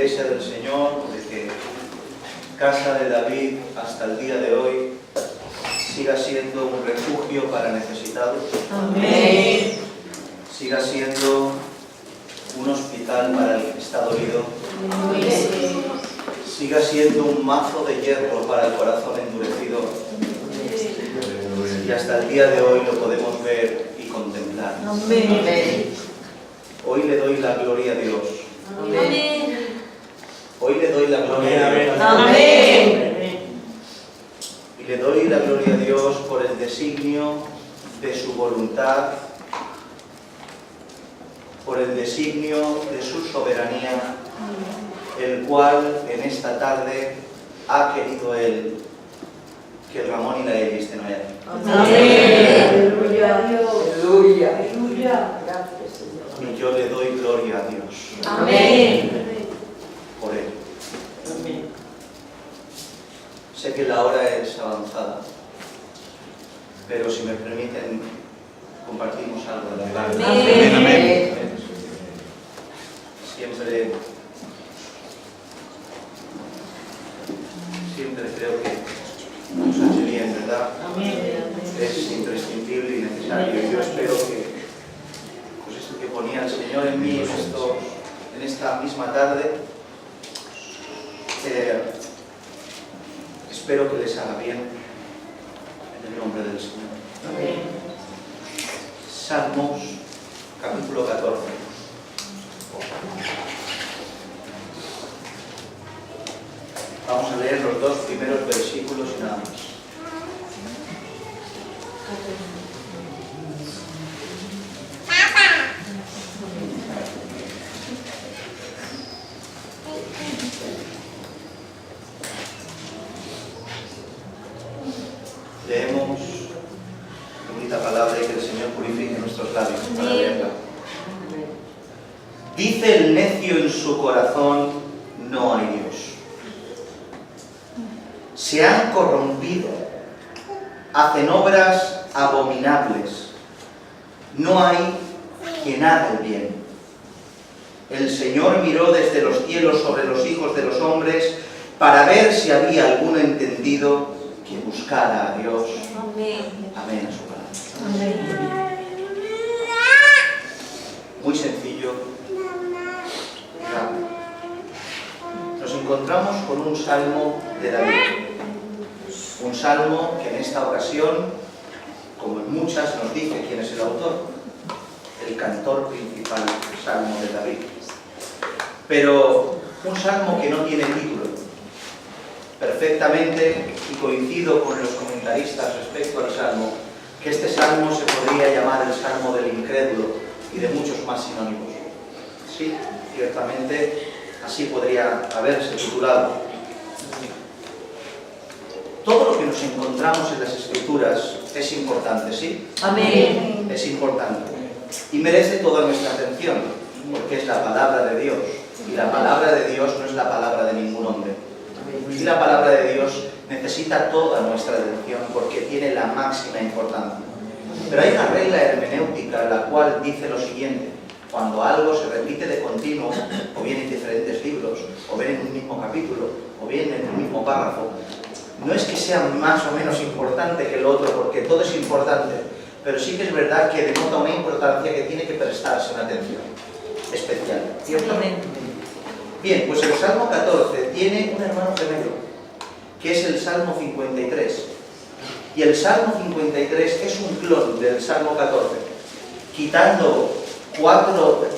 Iglesia del Señor, de que Casa de David hasta el día de hoy siga siendo un refugio para necesitados. Amén. Siga siendo un hospital para el que está dolido. Siga siendo un mazo de hierro para el corazón endurecido. Y hasta el día de hoy lo podemos ver y contemplar. Amén. Hoy le doy la gloria a Dios. Amén. Hoy le doy la gloria a Dios. Amén. Y le doy la gloria a Dios por el designio de su voluntad, por el designio de su soberanía, el cual en esta tarde ha querido Él que el Ramón y la Eli estén hoy aquí. Amén. Aleluya. Aleluya. Gracias, Señor. Y yo le doy gloria a Dios Amén. por Él. Amén. Sé que la hora es avanzada, pero si me permiten, compartimos algo de la palabra. Amén. Siempre creo que nos hace bien, ¿verdad? Amén. Es imprescindible y necesario. Y yo espero que pues esto que ponía el Señor en mí en esta misma tarde, espero que les haga bien en el nombre del Señor. Amén. Salmos, capítulo 14. Vamos a leer los dos primeros versículos y nada más. Leemos la bonita palabra y que el Señor purifique nuestros labios para leerla. Dice el necio en su corazón: no hay Dios. Se han corrompido, hacen obras abominables. No hay quien haga el bien. El Señor miró desde los cielos sobre los hijos de los hombres para ver si había alguno entendido que buscara a Dios. Amén a su palabra. Amén. Muy sencillo, rápido. Nos encontramos con un salmo de David. Un salmo que en esta ocasión, como en muchas, nos dice quién es el autor. El cantor principal, salmo de David. Pero un salmo que no tiene título. Perfectamente, y coincido con los comentaristas respecto al salmo, que este salmo se podría llamar el salmo del incrédulo y de muchos más sinónimos. Sí, ciertamente así podría haberse titulado. Todo lo que nos encontramos en las Escrituras es importante, ¿sí? Amén. Es importante y merece toda nuestra atención, porque es la palabra de Dios, y la palabra de Dios no es la palabra de ningún hombre. Y la palabra de Dios necesita toda nuestra atención porque tiene la máxima importancia. Pero hay una regla hermenéutica la cual dice lo siguiente: cuando algo se repite de continuo, o bien en diferentes libros, o bien en un mismo capítulo, o bien en un mismo párrafo, no es que sea más o menos importante que el otro, porque todo es importante, pero sí que es verdad que denota una importancia que tiene que prestarse una atención especial, ¿cierto? Bien, pues el Salmo 14 tiene un hermano gemelo, que es el Salmo 53. Y el Salmo 53 es un clon del Salmo 14. Quitando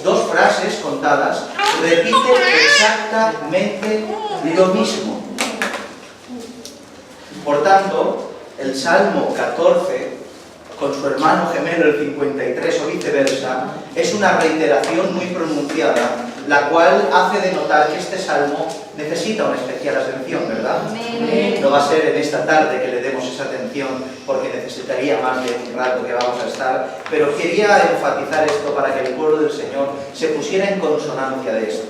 dos frases contadas, repite exactamente lo mismo. Por tanto, el Salmo 14, con su hermano gemelo el 53 o viceversa, es una reiteración muy pronunciada, la cual hace denotar que este salmo necesita una especial atención, ¿verdad? Amén. No va a ser en esta tarde que le demos esa atención, porque necesitaría más de un rato que vamos a estar, pero quería enfatizar esto para que el pueblo del Señor se pusiera en consonancia de esto.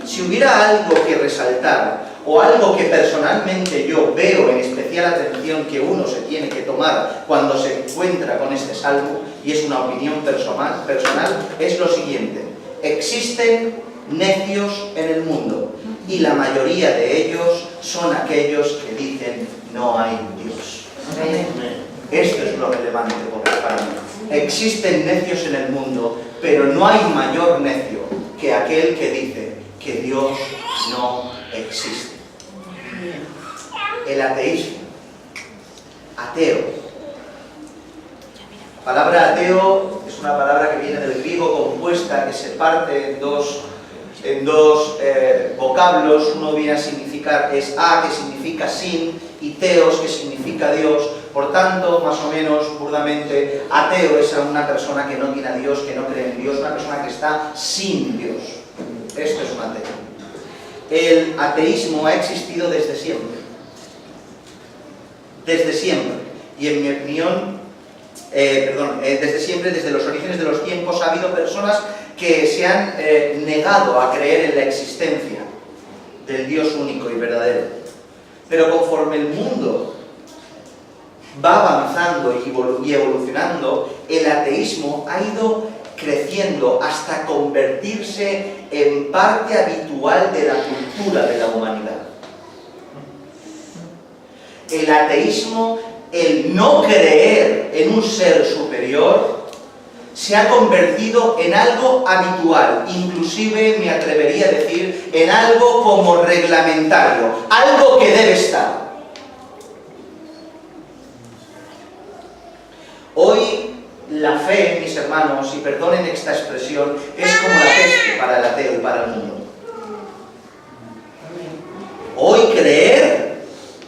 Si hubiera algo que resaltar, o algo que personalmente yo veo en especial atención que uno se tiene que tomar cuando se encuentra con este salmo, y es una opinión personal, es lo siguiente: existen necios en el mundo. y la mayoría de ellos son aquellos que dicen no hay Dios. Esto es lo relevante para mí. Existen necios en el mundo, pero no hay mayor necio que aquel que dice que Dios no existe. El ateísmo. Ateo. La palabra ateo es una palabra que viene del griego compuesta, que se parte en dos vocablos. Uno viene a significar, es a, que significa sin, y teos, que significa Dios. Por tanto, más o menos, burdamente, ateo es una persona que no tiene a Dios, que no cree en Dios, una persona que está sin Dios. Esto es un ateo. El ateísmo ha existido desde siempre. Desde siempre. Y en mi opinión, desde siempre, desde los orígenes de los tiempos, ha habido personas que se han negado a creer en la existencia del Dios único y verdadero. Pero conforme el mundo va avanzando y evolucionando, el ateísmo ha ido creciendo hasta convertirse en parte habitual de la cultura de la humanidad. El ateísmo, el no creer en un ser superior, se ha convertido en algo habitual, inclusive me atrevería a decir en algo como reglamentario, algo que debe estar. Hoy la fe, mis hermanos, y perdonen esta expresión, es como la peste para el ateo y para el mundo. Hoy creer,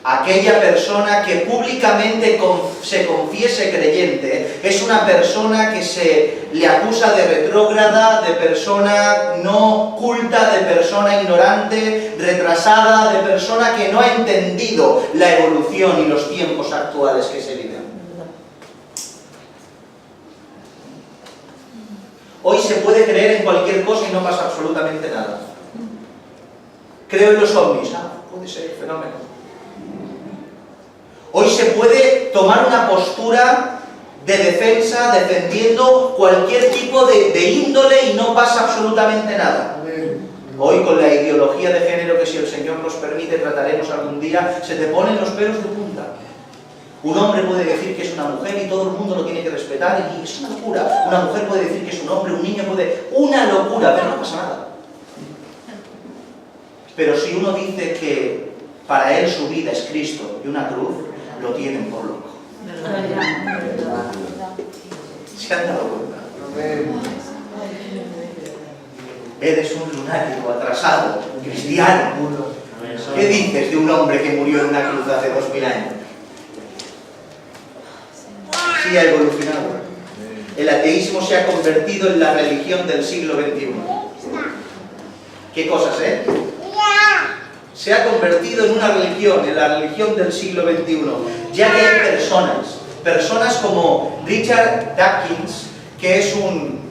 aquella persona que públicamente se confiese creyente, es una persona que se le acusa de retrógrada, de persona no culta, de persona ignorante, retrasada, de persona que no ha entendido la evolución y los tiempos actuales que se viven. Hoy se puede creer en cualquier cosa y no pasa absolutamente nada. Creo en los ovnis. Puede ser, fenómeno. Hoy se puede tomar una postura de defensa, defendiendo cualquier tipo de índole y no pasa absolutamente nada. Hoy con la ideología de género, que si el Señor nos permite trataremos algún día, se te ponen los pelos de punta. Un hombre puede decir que es una mujer y todo el mundo lo tiene que respetar y es una locura. Una mujer puede decir que es un hombre, un niño puede... Una locura, pero no pasa nada. Pero si uno dice que para él su vida es Cristo y una cruz, lo tienen por loco. ¿Se han dado cuenta? Eres un lunático, atrasado, cristiano. ¿Qué dices de un hombre que murió en una cruz hace 2000 años? Así ha evolucionado. El ateísmo se ha convertido en la religión del siglo XXI. ¿Qué cosas, Se ha convertido en una religión, en la religión del siglo XXI, ya que hay personas como Richard Dawkins, que es un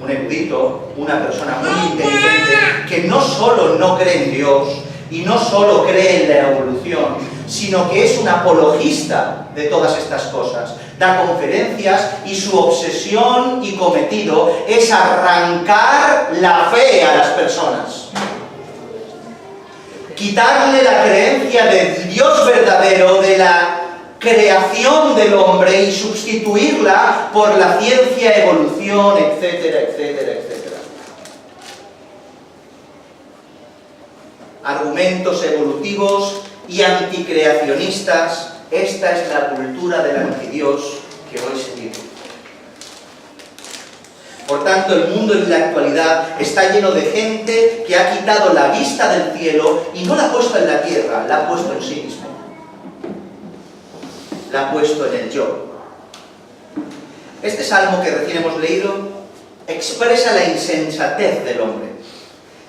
erudito, una persona muy inteligente, que no solo no cree en Dios y no solo cree en la evolución, sino que es un apologista de todas estas cosas. Da conferencias y su obsesión y cometido es arrancar la fe a las personas. Quitarle la creencia del Dios verdadero, de la creación del hombre y sustituirla por la ciencia, evolución, etcétera, etcétera, etcétera. Argumentos evolutivos y anticreacionistas, esta es la cultura del antidios que hoy se vive. Por tanto, el mundo en la actualidad está lleno de gente que ha quitado la vista del cielo y no la ha puesto en la tierra, la ha puesto en sí mismo. La ha puesto en el yo. Este salmo que recién hemos leído expresa la insensatez del hombre,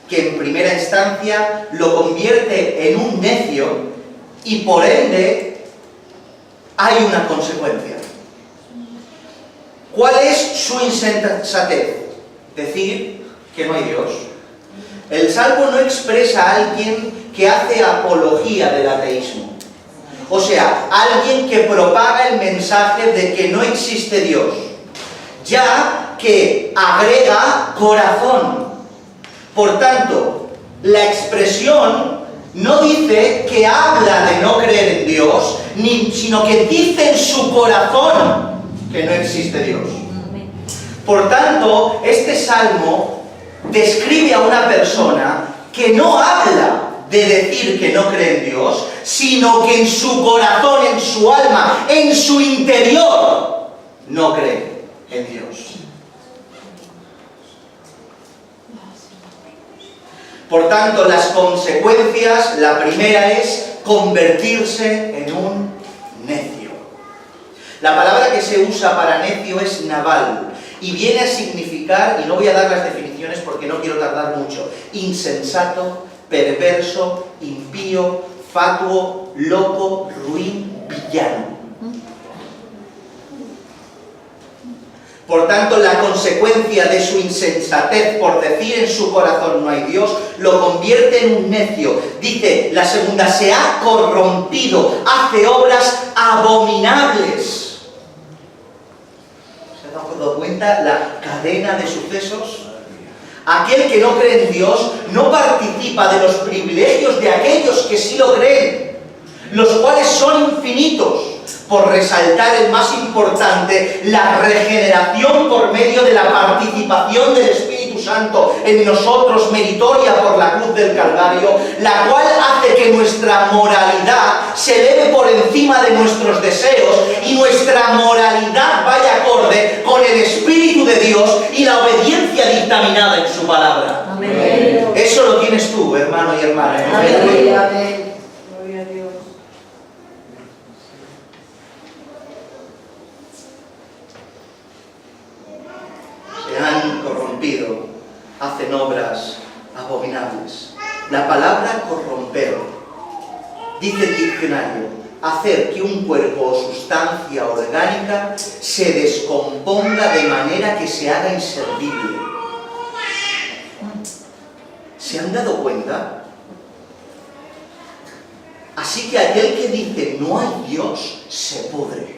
que en primera instancia lo convierte en un necio y por ende hay una consecuencia. ¿Cuál es su insensatez? Decir que no hay Dios. El Salmo no expresa a alguien que hace apología del ateísmo. O sea, alguien que propaga el mensaje de que no existe Dios, ya que agrega corazón. Por tanto, La expresión no dice que habla de no creer en Dios, sino que dice en su corazón que no existe Dios. Por tanto, este salmo describe a una persona que no habla de decir que no cree en Dios, sino que en su corazón, en su alma, en su interior, no cree en Dios. Por tanto, las consecuencias, la primera es convertirse en un necio. La palabra que se usa para necio es naval, y viene a significar, y no voy a dar las definiciones porque no quiero tardar mucho, insensato, perverso, impío, fatuo, loco, ruin, villano. Por tanto, la consecuencia de su insensatez por decir en su corazón no hay Dios, lo convierte en un necio. Dice la segunda, se ha corrompido, hace obras abominables. ¿Se han dado cuenta la cadena de sucesos? Aquel que no cree en Dios no participa de los privilegios de aquellos que sí lo creen, los cuales son infinitos. Por resaltar el más importante, la regeneración por medio de la participación del Espíritu Santo en nosotros, meritoria por la cruz del Calvario, la cual hace que nuestra moralidad se eleve por encima de nuestros deseos y nuestra moralidad vaya acorde con el Espíritu de Dios y la obediencia dictaminada en su palabra. Amén. Eso lo tienes tú, hermano y hermana. Amén. Amén. Gloria a Dios. Se han corrompido, hacen obras abominables. La palabra corromper, dice el diccionario, hacer que un cuerpo o sustancia orgánica se descomponga de manera que se haga inservible. ¿Se han dado cuenta? Así que aquel que dice no hay Dios, se pudre.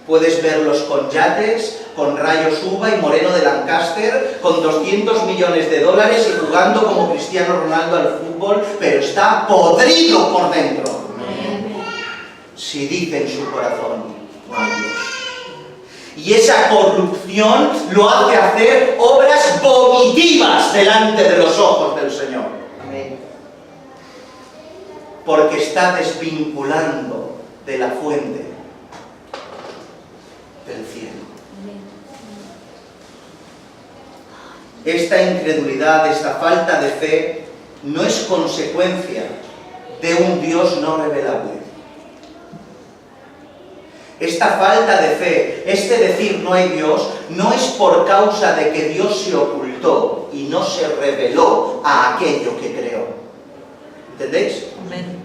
Puedes verlos con yates, con rayos uva y Moreno de Lancaster, con 200 millones de dólares y jugando como Cristiano Ronaldo al fútbol, pero está podrido por dentro. Si dice en su corazón, no hay Dios. Y esa corrupción lo hace hacer obras vomitivas delante de los ojos del Señor. Porque está desvinculando de la fuente del cielo. Esta incredulidad, esta falta de fe, no es consecuencia de un Dios no revelable. Esta falta de fe, este decir no hay Dios, no es por causa de que Dios se ocultó y no se reveló a aquello que creó. ¿Entendéis? Amén.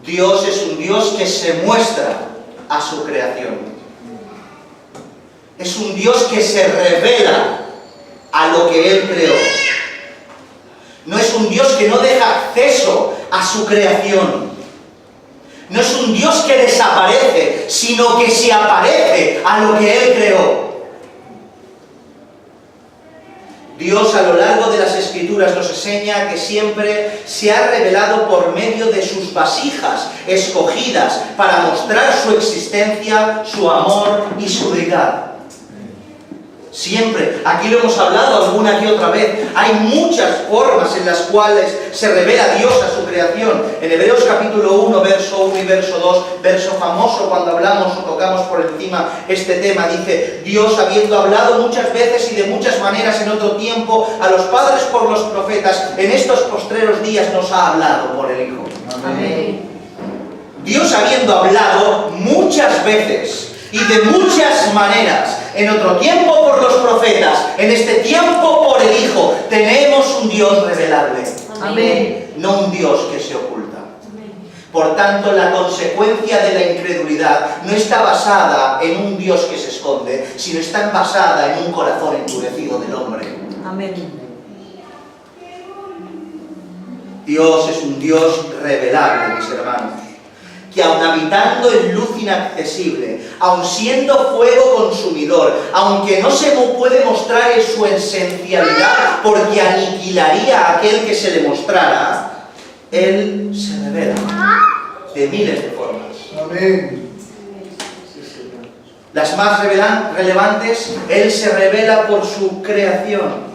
Dios es un Dios que se muestra a su creación. Es un Dios que se revela a lo que Él creó. No es un Dios que no deja acceso a su creación. No es un Dios que desaparece, sino que se aparece a lo que Él creó. Dios a lo largo de las Escrituras nos enseña que siempre se ha revelado por medio de sus vasijas escogidas para mostrar su existencia, su amor y su deidad. Siempre, aquí lo hemos hablado alguna que otra vez, hay muchas formas en las cuales se revela Dios a su creación. En Hebreos capítulo 1, verso 1 y verso 2, verso famoso cuando hablamos o tocamos por encima este tema, dice: Dios, habiendo hablado muchas veces y de muchas maneras en otro tiempo a los padres por los profetas, en estos postreros días nos ha hablado por el Hijo. Amén. Dios, habiendo hablado muchas veces y de muchas maneras, en otro tiempo por los profetas, en este tiempo por el Hijo, tenemos un Dios revelable. Amén. No un Dios que se oculta. Por tanto, la consecuencia de la incredulidad no está basada en un Dios que se esconde, sino está basada en un corazón endurecido del hombre. Amén. Dios es un Dios revelable, mis hermanos. que aun habitando en luz inaccesible, aun siendo fuego consumidor, aunque no se puede mostrar en su esencialidad porque aniquilaría a aquel que se le mostrara, Él se revela de miles de formas. Amén. Las más relevantes, Él se revela por su creación.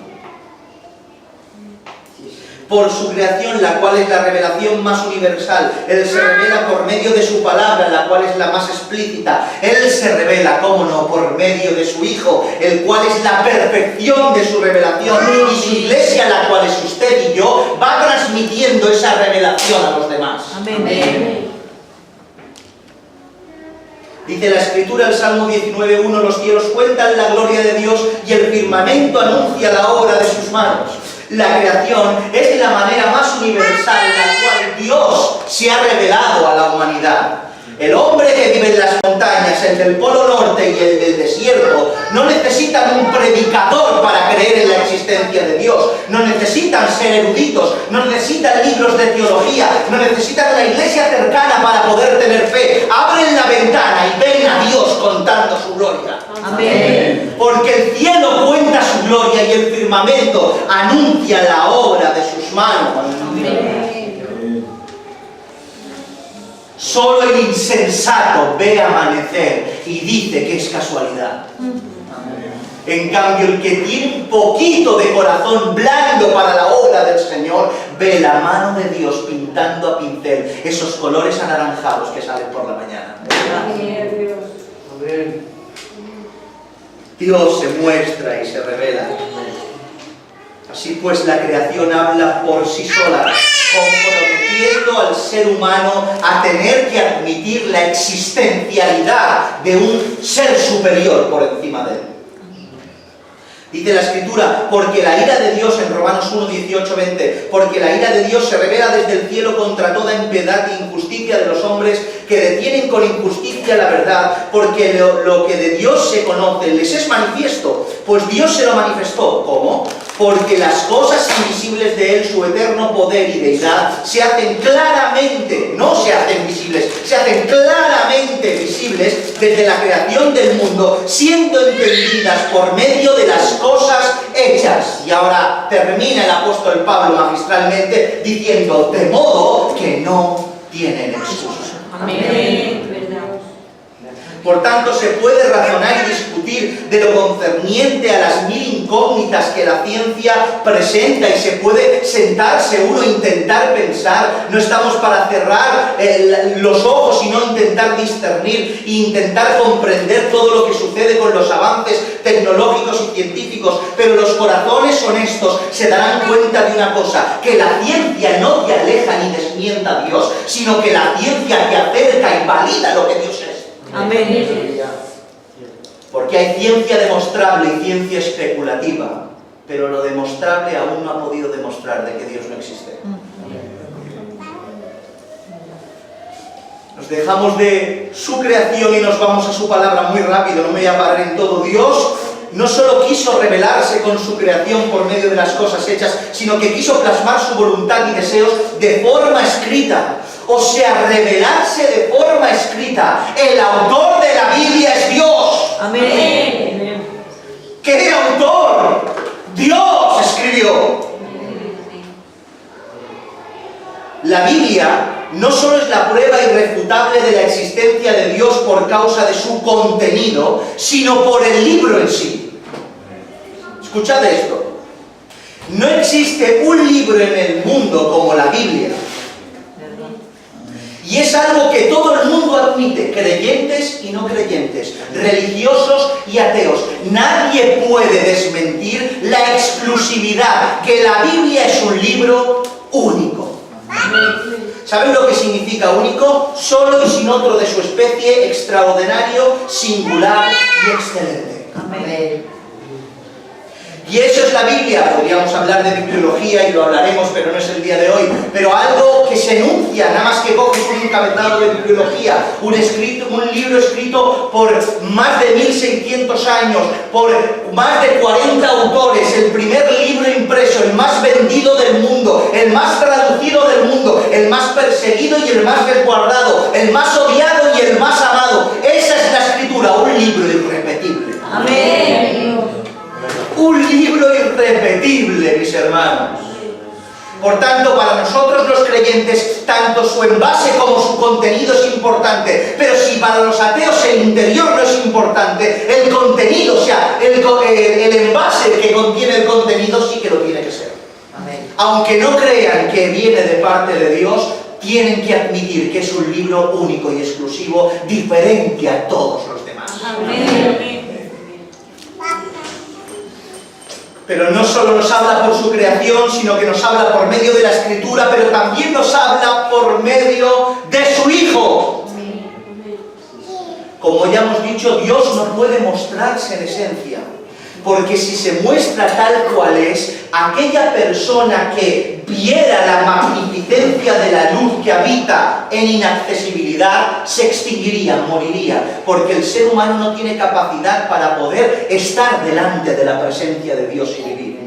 Por su creación, la cual es la revelación más universal. Él se revela por medio de su palabra, la cual es la más explícita. Él se revela, cómo no, por medio de su Hijo, el cual es la perfección de su revelación. Y su iglesia, la cual es usted y yo, va transmitiendo esa revelación a los demás. Amén. Dice la Escritura, el Salmo 19:1, los cielos cuentan la gloria de Dios y el firmamento anuncia la obra de sus manos. La creación es la manera más universal en la cual Dios se ha revelado a la humanidad. El hombre que vive en las montañas, el del Polo Norte y el del desierto, no necesitan un predicador para creer en la existencia de Dios. No necesitan ser eruditos, no necesitan libros de teología, no necesitan una iglesia cercana para poder tener fe. Abren la ventana y ven a Dios contando su gloria. Amén. Porque el cielo cuenta su gloria y el firmamento anuncia la obra de sus manos. Amén. Solo el insensato ve amanecer y dice que es casualidad. En cambio, el que tiene un poquito de corazón blando para la obra del Señor, ve la mano de Dios pintando a pincel esos colores anaranjados que salen por la mañana. Dios se muestra y se revela. Así pues, la creación habla por sí sola, comprometiendo al ser humano a tener que admitir la existencialidad de un ser superior por encima de él. Dice la Escritura, porque la ira de Dios, en Romanos 1, 18, 20, porque la ira de Dios se revela desde el cielo contra toda impiedad e injusticia de los hombres que detienen con injusticia la verdad, porque lo que de Dios se conoce les es manifiesto, pues Dios se lo manifestó. ¿Cómo? Porque las cosas invisibles de Él, su eterno poder y deidad, se hacen claramente, no se hacen visibles, se hacen claramente visibles desde la creación del mundo, siendo entendidas por medio de las cosas hechas. Y ahora termina el apóstol Pablo magistralmente diciendo, de modo que no tienen excusa. Amén. Por tanto, se puede razonar y discutir de lo concerniente a las mil incógnitas que la ciencia presenta y se puede sentarse uno e intentar pensar. No estamos para cerrar los ojos y no intentar discernir e intentar comprender todo lo que sucede con los avances tecnológicos y científicos, pero los corazones honestos se darán cuenta de una cosa, que la ciencia no te aleja ni desmienta a Dios, sino que la ciencia te acerca y valida lo que Dios es. Amén. Porque hay ciencia demostrable y ciencia especulativa, pero lo demostrable aún no ha podido demostrar de que Dios no existe. Nos dejamos de su creación y nos vamos a su palabra muy rápido, no me voy a parar en todo. Dios no solo quiso revelarse con su creación por medio de las cosas hechas, sino que quiso plasmar su voluntad y deseos de forma escrita. O sea, revelarse de forma escrita. El autor de la Biblia es Dios. Amén. ¿Qué autor? Dios escribió. La Biblia no solo es la prueba irrefutable de la existencia de Dios por causa de su contenido, sino por el libro en sí. Escuchad esto. No existe un libro en el mundo como la Biblia. Y es algo que todo el mundo admite, creyentes y no creyentes, religiosos y ateos. Nadie puede desmentir la exclusividad, que la Biblia es un libro único. ¿Saben lo que significa único? Solo y sin otro de su especie, extraordinario, singular y excelente. Amén. Y eso es la Biblia. Podríamos hablar de bibliología y lo hablaremos, pero no es el día de hoy. Pero algo que se enuncia, nada más que coges un encabezado de bibliología, un libro escrito por más de 1600 años, por más de 40 autores, el primer libro impreso, el más vendido del mundo, el más traducido del mundo, el el más perseguido y el más resguardado, el más odiado y el más amado. Esa es la Escritura, un libro irrepetible. Amén. Un libro irrepetible, mis hermanos. Por tanto, para nosotros los creyentes, tanto su envase como su contenido es importante. Pero si para los ateos el interior no es importante, el contenido, o sea, el envase que contiene el contenido sí que lo tiene que ser. Amén. Aunque no crean que viene de parte de Dios, tienen que admitir que es un libro único y exclusivo, diferente a todos los demás. Amén. Pero no solo nos habla por su creación, sino que nos habla por medio de la Escritura, pero también nos habla por medio de su Hijo. Como ya hemos dicho, Dios no puede mostrarse en esencia, porque si se muestra tal cual es, aquella persona que viera la magnificencia de la luz que habita en inaccesibilidad, se extinguiría, moriría, porque el ser humano no tiene capacidad para poder estar delante de la presencia de Dios y vivir.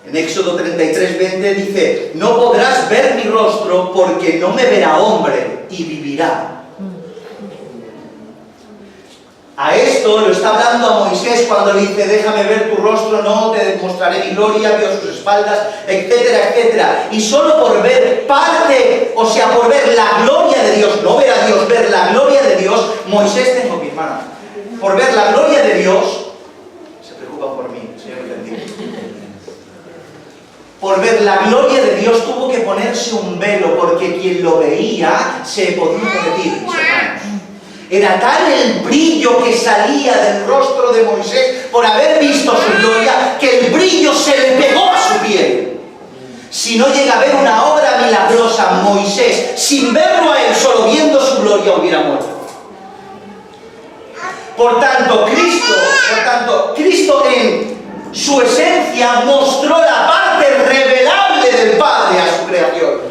En Éxodo 33:20 dice: no podrás ver mi rostro porque no me verá hombre y vivirá. A esto lo está hablando a Moisés cuando le dice: déjame ver tu rostro, no te mostraré mi gloria, vio sus espaldas, etcétera, etcétera. Y solo por ver parte, o sea, por ver la gloria de Dios, no ver a Dios, ver la gloria de Dios, Moisés, tengo mi hermana, por ver la gloria de Dios, se preocupa por mí, Señor bendito. Por ver la gloria de Dios tuvo que ponerse un velo, porque quien lo veía se podía derretir, mis hermanos. Era tal el brillo que salía del rostro de Moisés por haber visto su gloria, que el brillo se le pegó a su piel. Si no llega a ver una obra milagrosa, Moisés, sin verlo a él, solo viendo su gloria, hubiera muerto. Por tanto, Cristo en su esencia mostró la parte revelable del Padre a su creación.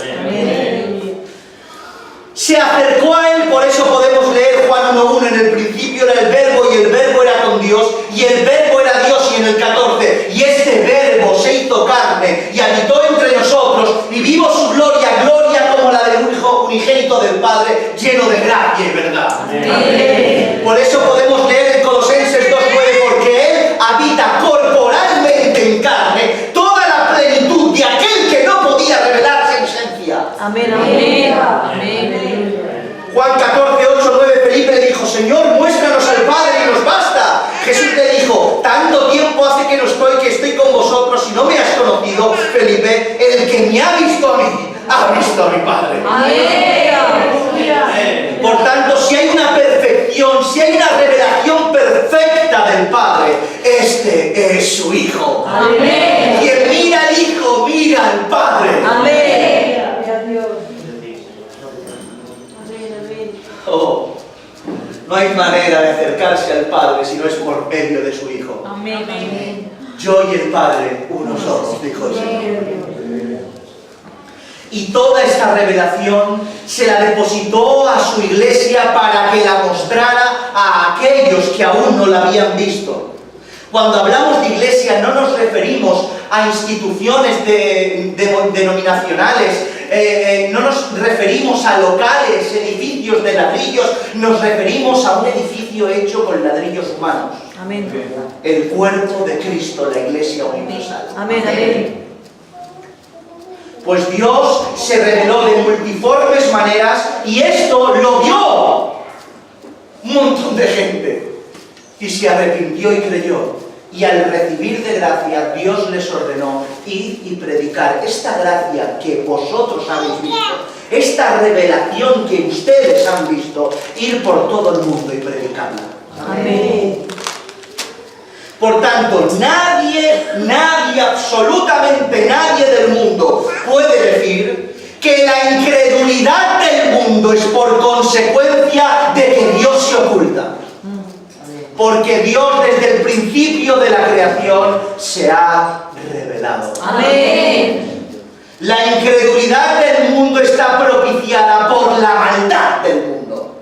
Se acercó a él, por eso podemos leer Juan 1:1: en el principio era el Verbo y el Verbo era con Dios y el Verbo era Dios. Y en el 14: y este Verbo se hizo carne y habitó entre nosotros y vimos su gloria, gloria como la del Hijo unigénito del Padre, lleno de gracia y verdad. Amén. Por eso podemos leer en Colosenses 2:9: porque Él habita corporalmente en carne toda la plenitud de aquel que no podía revelarse en esencia. Amén. Amén. Amén. Juan 14:8-9, Felipe le dijo: Señor, muéstranos al Padre y nos basta. Jesús le dijo: tanto tiempo hace que estoy con vosotros y no me has conocido, Felipe. El que me ha visto a mí, ha visto a mi Padre. Amén. Por tanto, si hay una perfección, si hay una revelación perfecta del Padre, este es su Hijo. Amén. Quien mira al Hijo, mira al Padre. Amén. Oh, no hay manera de acercarse al Padre si no es por medio de su Hijo. Amén. Yo y el Padre, uno somos, dijo el Señor. Y toda esta revelación se la depositó a su iglesia para que la mostrara a aquellos que aún no la habían visto. Cuando hablamos de iglesia no nos referimos a instituciones denominacionales, no nos referimos a locales, edificios de ladrillos, nos referimos a un edificio hecho con ladrillos humanos. Amén. El cuerpo de Cristo, la Iglesia Universal. Amén. Amén. Pues Dios se reveló de multiformes maneras y esto lo vio un montón de gente y se arrepintió y creyó. Y al recibir de gracia, Dios les ordenó: id y predicar esta gracia que vosotros habéis visto, esta revelación que ustedes han visto, ir por todo el mundo y predicarla. Amén. Por tanto, nadie, absolutamente nadie del mundo puede decir que la incredulidad del mundo es por consecuencia de que Dios se oculta. Porque Dios desde el principio de la creación se ha revelado. Amén. La incredulidad del mundo está propiciada por la maldad del mundo.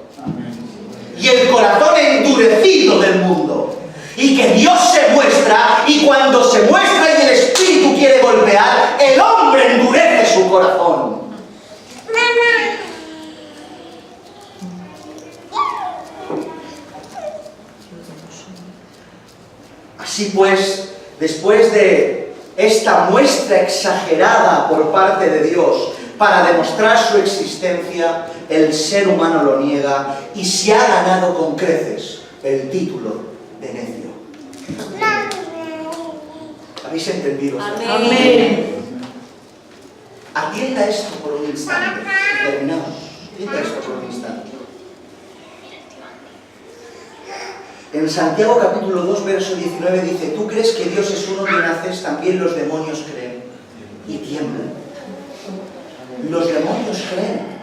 Y el corazón endurecido del mundo. Y que Dios se muestra, y cuando se muestra y el Espíritu quiere volver, Así pues, después de esta muestra exagerada por parte de Dios para demostrar su existencia, el ser humano lo niega y se ha ganado con creces el título de necio. ¿Habéis entendido? Amén. Atienda esto por un instante. Y terminamos. Atienda esto por un instante. En Santiago capítulo 2, verso 19 dice: ¿Tú crees que Dios es uno que naces? También los demonios creen y tiemblan. Los demonios creen,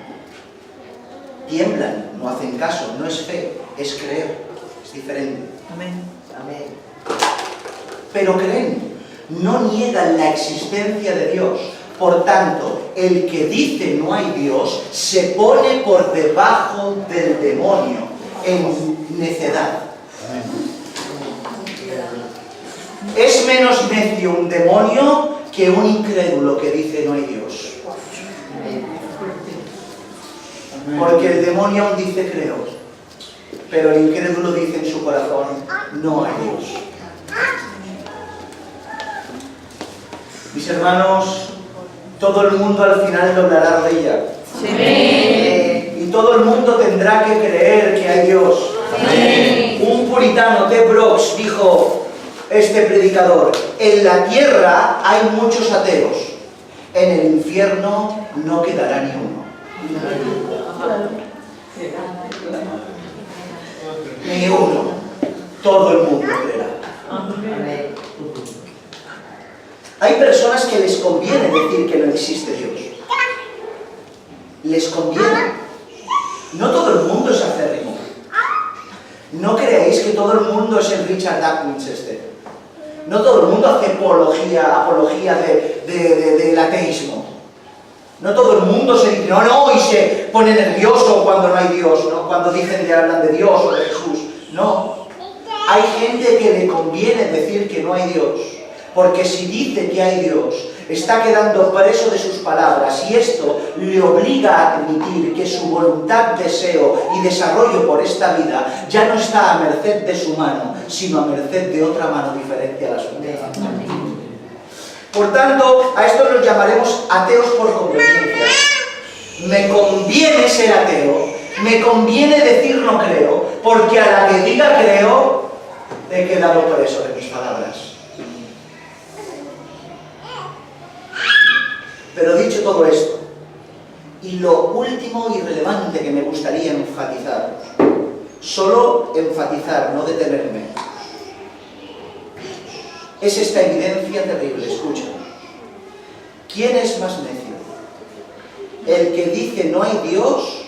tiemblan, no hacen caso, no es fe, es creer, es diferente. Amén. Amén. Pero creen, no niegan la existencia de Dios. Por tanto, el que dice no hay Dios se pone por debajo del demonio en necedad. Es menos necio un demonio que un incrédulo que dice no hay Dios. Porque el demonio aún dice creo, pero el incrédulo dice en su corazón no hay Dios. Mis hermanos, todo el mundo al final doblará rodilla. Sí. Y todo el mundo tendrá que creer que hay Dios. Sí. Un puritano, T. Brooks, dijo este predicador: en la tierra hay muchos ateos, en el infierno no quedará ni uno. Ni uno. Todo el mundo creerá. Hay personas que les conviene decir que no existe Dios. Les conviene. No todo el mundo es acérrimo. No creéis que todo el mundo es el Richard Dawkins este. No todo el mundo hace apología del ateísmo. No todo el mundo se dice no, y se pone nervioso cuando no hay Dios, ¿no? Cuando dicen que hablan de Dios o de Jesús. No. Hay gente que le conviene decir que no hay Dios, porque si dice que hay Dios, está quedando preso de sus palabras, y esto le obliga a admitir que su voluntad, deseo y desarrollo por esta vida ya no está a merced de su mano, sino a merced de otra mano diferente a la suya. Por tanto, a esto los llamaremos ateos por conveniencia. Me conviene ser ateo, me conviene decir no creo, porque a la que diga creo, he quedado preso de mis palabras. Pero dicho todo esto, y lo último y relevante que me gustaría enfatizar, solo enfatizar, no detenerme, es esta evidencia terrible. Escucha. ¿Quién es más necio? ¿El que dice no hay Dios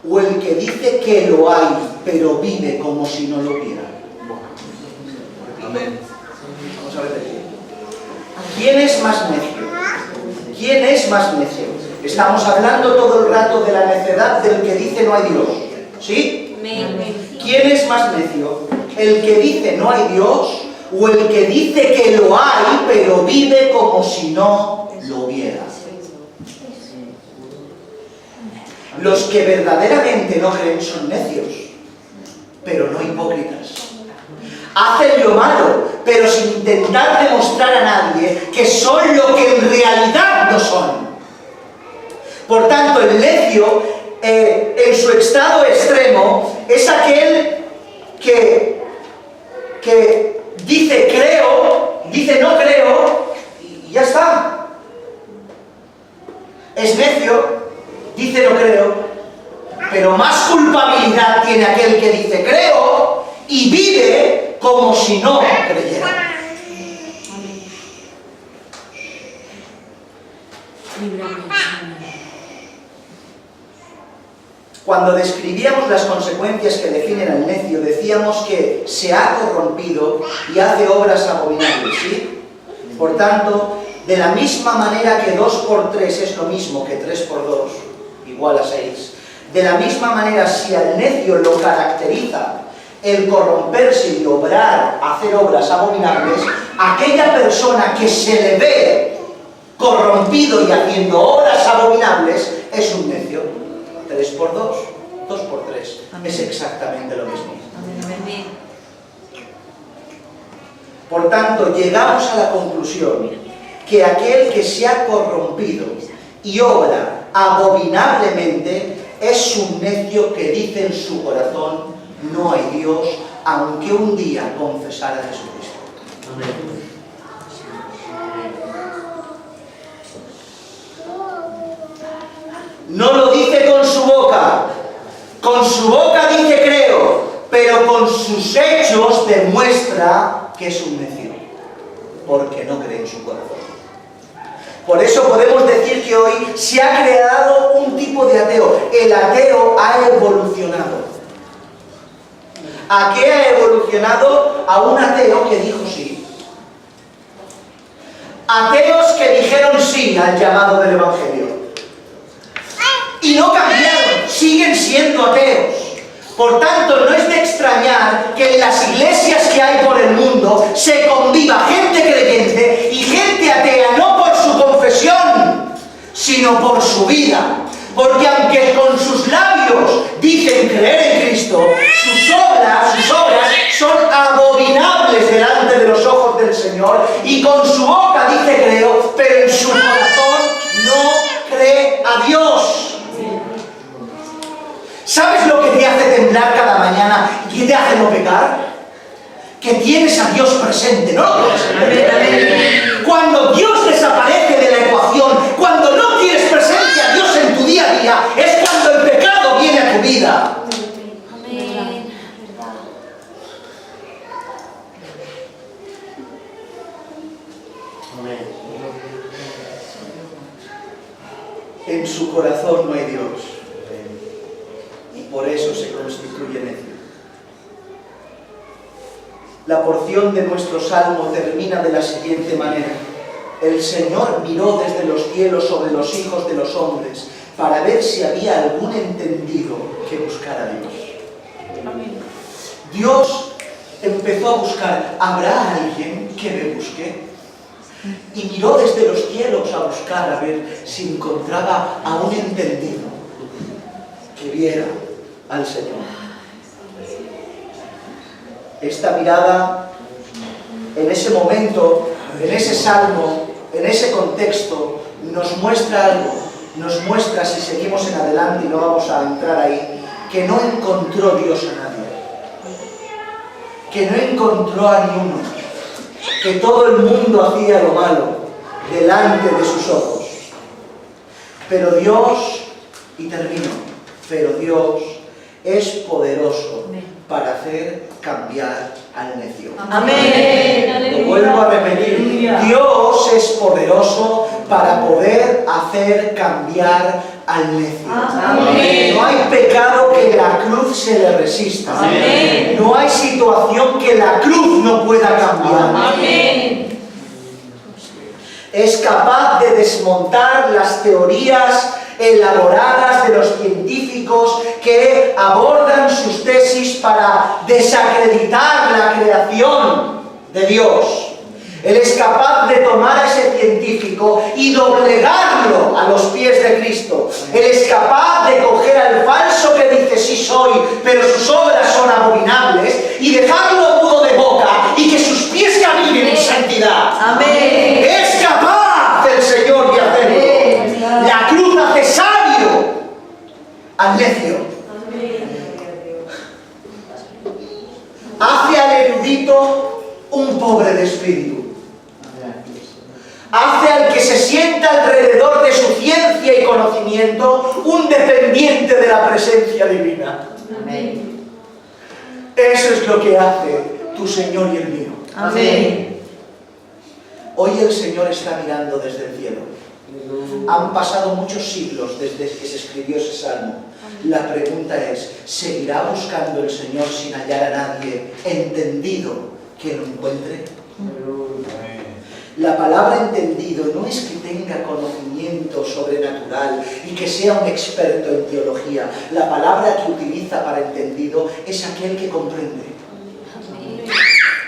o el que dice que lo hay, pero vive como si no lo hubiera? Amén. Vamos a repetir. ¿Quién es más necio? ¿Quién es más necio? Estamos hablando todo el rato de la necedad del que dice no hay Dios. ¿Sí? ¿Quién es más necio? ¿El que dice no hay Dios o el que dice que lo hay, pero vive como si no lo hubiera? Los que verdaderamente no creen son necios, pero no hipócritas. Hacen lo malo, pero sin intentar demostrar a nadie que son lo que en realidad no son. Por tanto, el necio, en su estado extremo, es aquel que dice creo, dice no creo, y ya está. Es necio, dice no creo, pero más culpabilidad tiene aquel que dice creo y vive como si no creyera. Cuando describíamos las consecuencias que definen al necio, decíamos que se ha corrompido y hace obras abominables, ¿sí? Por tanto, de la misma manera que 2 por 3 es lo mismo que 3 por 2, igual a 6, de la misma manera, si al necio lo caracteriza el corromperse y obrar, hacer obras abominables, aquella persona que se le ve corrompido y haciendo obras abominables es un necio. 3 por 2, 2 por 3, es exactamente lo mismo. Por tanto, llegamos a la conclusión que aquel que se ha corrompido y obra abominablemente es un necio que dice en su corazón: no hay Dios, aunque un día confesara a Jesucristo. No lo dice con su boca dice creo, pero con sus hechos demuestra que es un necio, porque no cree en su corazón. Por eso podemos decir que hoy se ha creado un tipo de ateo. El ateo ha evolucionado. ¿A qué ha evolucionado? A un ateo que dijo sí. Ateos que dijeron sí al llamado del Evangelio. Y no cambiaron, siguen siendo ateos. Por tanto, no es de extrañar que en las iglesias que hay por el mundo se conviva gente creyente y gente atea, no por su confesión, sino por su vida. Porque aunque con sus labios dicen creer en Cristo, sus obras son abominables delante de los ojos del Señor, y con su boca dice creo, pero en su corazón no cree a Dios. ¿Sabes lo que te hace temblar cada mañana y qué te hace no pecar? Que tienes a Dios presente, ¿no lo presente? Cuando Dios desaparece de la ecuación, cuando no tienes presente a Dios en tu día a día, es cuando el pecado viene a tu vida. Amén. En su corazón no hay Dios. Y por eso se constituye necio. La porción de nuestro salmo termina de la siguiente manera: el Señor miró desde los cielos sobre los hijos de los hombres para ver si había algún entendido que buscara a Dios. Dios empezó a buscar: ¿habrá alguien que me busque? Y miró desde los cielos a buscar a ver si encontraba a un entendido que viera al Señor. Esta mirada, en ese momento, en ese salmo, en ese contexto, nos muestra algo. Nos muestra, si seguimos en adelante y no vamos a entrar ahí, que no encontró Dios a nadie, que no encontró a ni uno, que todo el mundo hacía lo malo delante de sus ojos. Pero Dios, y termino, pero Dios es poderoso para hacer cambiar al necio. Amén. Lo vuelvo a repetir: Dios es poderoso para poder hacer cambiar al necio. Amén. No hay pecado que la cruz se le resista. Amén. No hay situación que la cruz no pueda cambiar. Amén. Es capaz de desmontar las teorías elaboradas de los científicos que abordan sus tesis para desacreditar la creación de Dios. Él es capaz de tomar a ese científico y doblegarlo a los pies de Cristo. Él es capaz de coger al falso que dice sí soy, pero sus obras son abominables, y dejarlo mudo de boca y que sus pies caminen en santidad. Amén. Es capaz el Señor de hacerlo. La cruz hace sabio al necio. Hace al erudito un pobre de espíritu. Hace al que se sienta alrededor de su ciencia y conocimiento un dependiente de la presencia divina. Amén. Eso es lo que hace tu Señor y el mío. Amén. Hoy el Señor está mirando desde el cielo. Han pasado muchos siglos desde que se escribió ese salmo. La pregunta es: ¿seguirá buscando el Señor sin hallar a nadie entendido que lo encuentre? La palabra entendido no es que tenga conocimiento sobrenatural y que sea un experto en teología. La palabra que utiliza para entendido es aquel que comprende.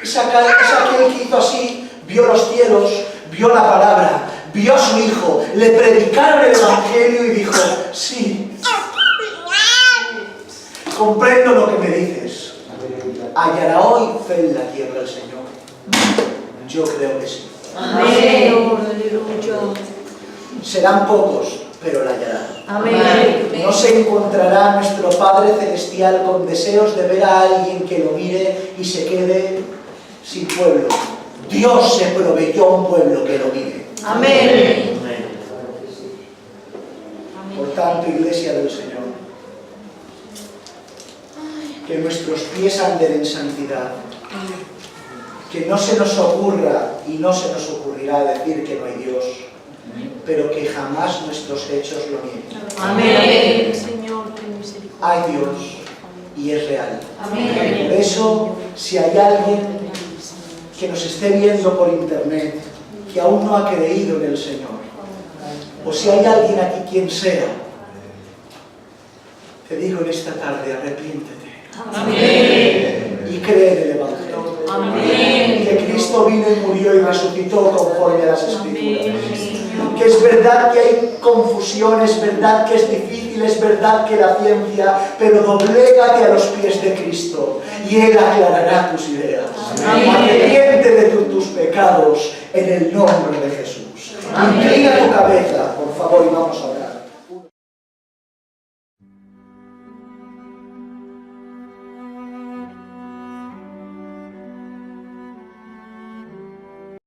Es aquel que hizo así, vio los cielos, vio la palabra, vio a su hijo, le predicaron el Evangelio y dijo: sí, comprendo lo que me dices. Hallará hoy fe en la tierra el Señor. Yo creo que sí. Amén. Serán pocos, pero la hallarán. Amén. No se encontrará nuestro Padre Celestial con deseos de ver a alguien que lo mire y se quede sin pueblo. Dios se proveyó un pueblo que lo mire. Amén. Por tanto, Iglesia del Señor, que nuestros pies anden en santidad, que no se nos ocurra y no se nos ocurrirá decir que no hay Dios, pero que jamás nuestros hechos lo nieguen. Amén. Hay Dios y es real. Amén. Por eso, si hay alguien que nos esté viendo por internet, que aún no ha creído en el Señor, o si hay alguien aquí quien sea, te digo en esta tarde, arrepiéntete. Amén. Y cree en el Evangelio. Amén. Que Cristo vino y murió y resucitó conforme a las Escrituras. Que es verdad que hay confusión, es verdad que es difícil, es verdad que la ciencia, pero doblégate a los pies de Cristo y Él aclarará tus ideas. Arrepiente de tus pecados en el nombre de Jesús. Inclina tu cabeza.